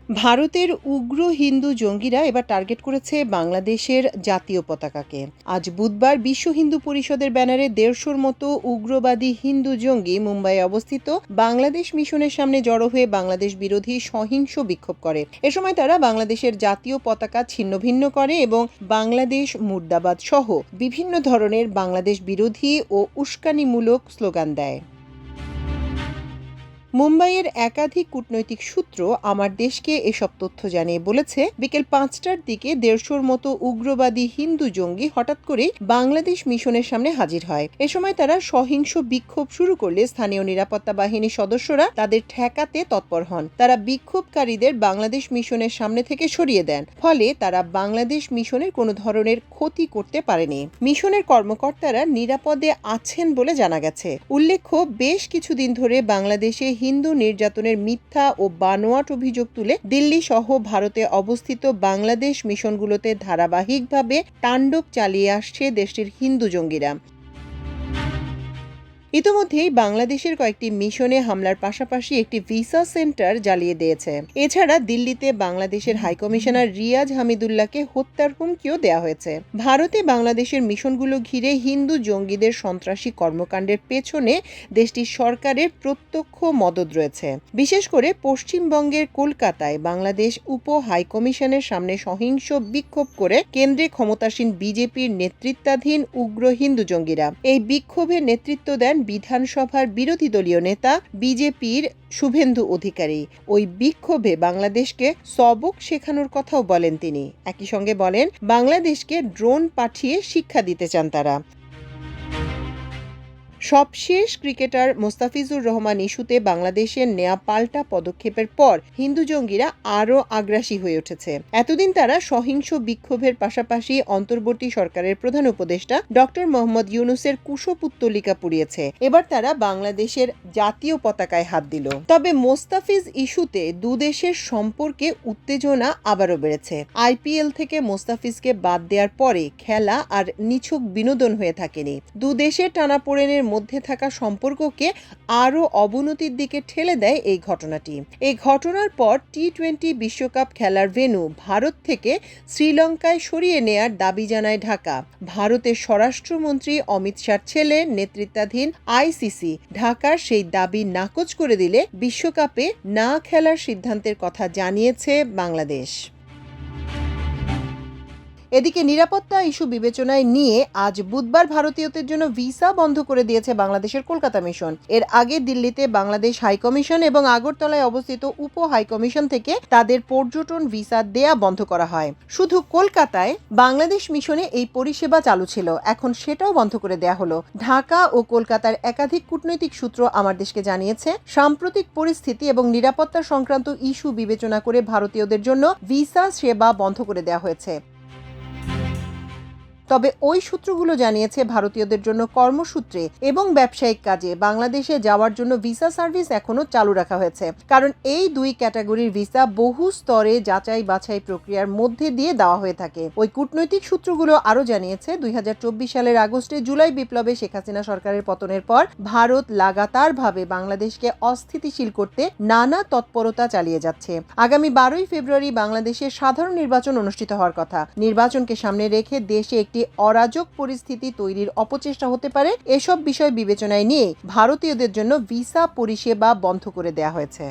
ভারতের উগ্র হিন্দু জঙ্গিরা এবার টার্গেট করেছে বাংলাদেশের জাতীয় পতাকাকে। আজ বুধবার বিশ্ব হিন্দু পরিষদের ব্যানারে ১৫০'র মতো উগ্রবাদী হিন্দু জঙ্গি মুম্বাইয়ে অবস্থিত বাংলাদেশ মিশনের সামনে জড়ো হয়ে বাংলাদেশ বিরোধী সহিংস বিক্ষোভ করে। এ সময় তারা বাংলাদেশের জাতীয় পতাকা ছিন্নভিন্ন করে এবং বাংলাদেশ মুর্দাবাদ সহ বিভিন্ন ধরনের বাংলাদেশ বিরোধী ও উস্কানিমূলক স্লোগান দেয়। মুম্বাইয়ের একাধিক কূটনৈতিক সূত্র আমার দেশকে এসব তথ্য জানিয়ে বলেছে, বিকেল ৫টার দিকে ১৫০'র মতো উগ্রবাদী হিন্দু জঙ্গি হঠাৎ করেই বাংলাদেশ মিশনের সামনে হাজির হয়। এ সময় তারা সহিংস বিক্ষোভ শুরু করলে স্থানীয় নিরাপত্তা বাহিনীর সদস্যরা তাদের ঠেকাতে তৎপর হন। তারা বিক্ষোভকারীদের বাংলাদেশ মিশনের সামনে থেকে সরিয়ে দেন, ফলে তারা বাংলাদেশ মিশনের কোনো ধরনের ক্ষতি করতে পারেনি। মিশনের কর্মকর্তারা নিরাপদে আছেন বলে জানা গেছে। উল্লেখ্য, বেশ কিছুদিন ধরে বাংলাদেশে হিন্দু নির্যাতনের মিথ্যা ও বানোয়াট অভিযোগ তুলে দিল্লি সহ ভারতে অবস্থিত বাংলাদেশ মিশনগুলোতে ধারাবাহিকভাবে তাণ্ডব চালিয়ে আসছে দেশটির হিন্দু জঙ্গিরা। ইতোমধ্যেই বাংলাদেশের কয়েকটি মিশনে হামলার পাশাপাশি একটি ভিসা সেন্টার জ্বালিয়ে দিয়েছে। এছাড়া দিল্লিতে বাংলাদেশের হাইকমিশনার রিয়াজ হামিদুল্লাহকে হত্যার হুমকিও দেওয়া হয়েছে। ভারতে বাংলাদেশের মিশনগুলো ঘিরে হিন্দু জঙ্গিদের সন্ত্রাসী কর্মকাণ্ডের পেছনে দেশটির সরকারের প্রত্যক্ষ মদদ রয়েছে। বিশেষ করে পশ্চিমবঙ্গের কলকাতায় বাংলাদেশ উপ হাইকমিশনের সামনে সহিংস বিক্ষোভ করে কেন্দ্রে ক্ষমতাসীন বিজেপির নেতৃত্বাধীন উগ্র হিন্দু জঙ্গিরা। এই বিক্ষোভের নেতৃত্ব দেন বিধানসভার বিরোধী দলীয় নেতা বিজেপির শুভেন্দু অধিকারী। ওই বিক্ষোভে বাংলাদেশকে সবক শেখানোর কথাও বলেন তিনি। একই সঙ্গে বলেন, বাংলাদেশকে ড্রোন পাঠিয়ে শিক্ষা দিতে চান তারা। সবশেষ ক্রিকেটার মোস্তাফিজুর রহমান ইস্যুতে বাংলাদেশের নেয়া পাল্টা পদক্ষেপের পর হিন্দু জঙ্গিরা আরও আগ্রাসী হয়ে উঠেছে। এতদিন তারা সহিংস বিক্ষোভের পাশাপাশি অন্তর্বর্তী সরকারের প্রধান উপদেষ্টা ডক্টর মোহাম্মদ ইউনূসের কুশপুত্তলিকা পুড়িয়েছে। এবার তারা বাংলাদেশের জাতীয় পতাকায় হাত দিল। তবে মোস্তাফিজ ইস্যুতে দুদেশের সম্পর্কে উত্তেজনা আবারও বেড়েছে। আইপিএল থেকে মোস্তাফিজকে বাদ দেওয়ার পরে খেলা আর নিছক বিনোদন হয়ে থাকেনি। দুদেশের টানাপোড়েনের মধ্যে থাকা সম্পর্ককে আরও অবনতির দিকে ঠেলে দেয় এই ঘটনাটি। এই ঘটনার পর টি-20 বিশ্বকাপ খেলার ভেন্যু ভারত থেকে শ্রীলঙ্কায় সরিয়ে নেয়ার দাবি জানায় ঢাকা। ভারতের স্বরাষ্ট্রমন্ত্রী অমিত শাহর ছেলে নেতৃত্বাধীন আইসিসি ঢাকার সেই দাবি নাকচ করে দিলে বিশ্বকাপে না খেলার সিদ্ধান্তের কথা জানিয়েছে বাংলাদেশ। এদিকে নিরাপত্তা ইস্যু বিবেচনায় নিয়ে আজ বুধবার ভারতীয়দের জন্য ভিসা বন্ধ করে দিয়েছে বাংলাদেশের কলকাতা মিশন। এর আগে দিল্লিতে বাংলাদেশ হাইকমিশন এবং আগরতলায় অবস্থিত উপ হাইকমিশন থেকে তাদের পর্যটন ভিসা দেয়া বন্ধ করা হয়। শুধু কলকাতায় বাংলাদেশ মিশনে এই পরিষেবা চালু ছিল, এখন সেটাও বন্ধ করে দেয়া হলো। ঢাকা ও কলকাতার একাধিক কূটনৈতিক সূত্র আমার দেশকে জানিয়েছে, সাম্প্রতিক পরিস্থিতি এবং নিরাপত্তা সংক্রান্ত ইস্যু বিবেচনা করে ভারতীয়দের জন্য ভিসা সেবা বন্ধ করে দেওয়া হয়েছে। তবে ওই সূত্রগুলো জানিয়েছে, ভারতীয়দের জন্য কর্মসূত্রে এবং ব্যবসায়িক কাজে বাংলাদেশে যাওয়ার জন্য ভিসা সার্ভিস এখনো চালু রাখা হয়েছে, কারণ এই দুই ক্যাটাগরির ভিসা বহু স্তরে যাচাই বাছাই প্রক্রিয়ার মধ্যে দিয়ে দেওয়া হয়ে থাকে। ওই কূটনৈতিক সূত্রগুলো আরও জানিয়েছে, ২০২৪ সালের আগস্টে জুলাই বিপ্লবে শেখ হাসিনা সরকারের পতনের পর ভারত লাগাতারভাবে বাংলাদেশকে অস্থিতিশীল করতে নানা তৎপরতা চালিয়ে যাচ্ছে। আগামী ১২ই ফেব্রুয়ারি বাংলাদেশে সাধারণ নির্বাচন অনুষ্ঠিত হওয়ার কথা। নির্বাচনকে সামনে রেখে দেশে একটি অরাজক পরিস্থিতি তৈরির অপচেষ্টা হতে পারে। এসব বিষয় বিবেচনায় নিয়ে ভারতীয়দের জন্য ভিসা পরিষেবা বন্ধ করে দেওয়া হয়েছে।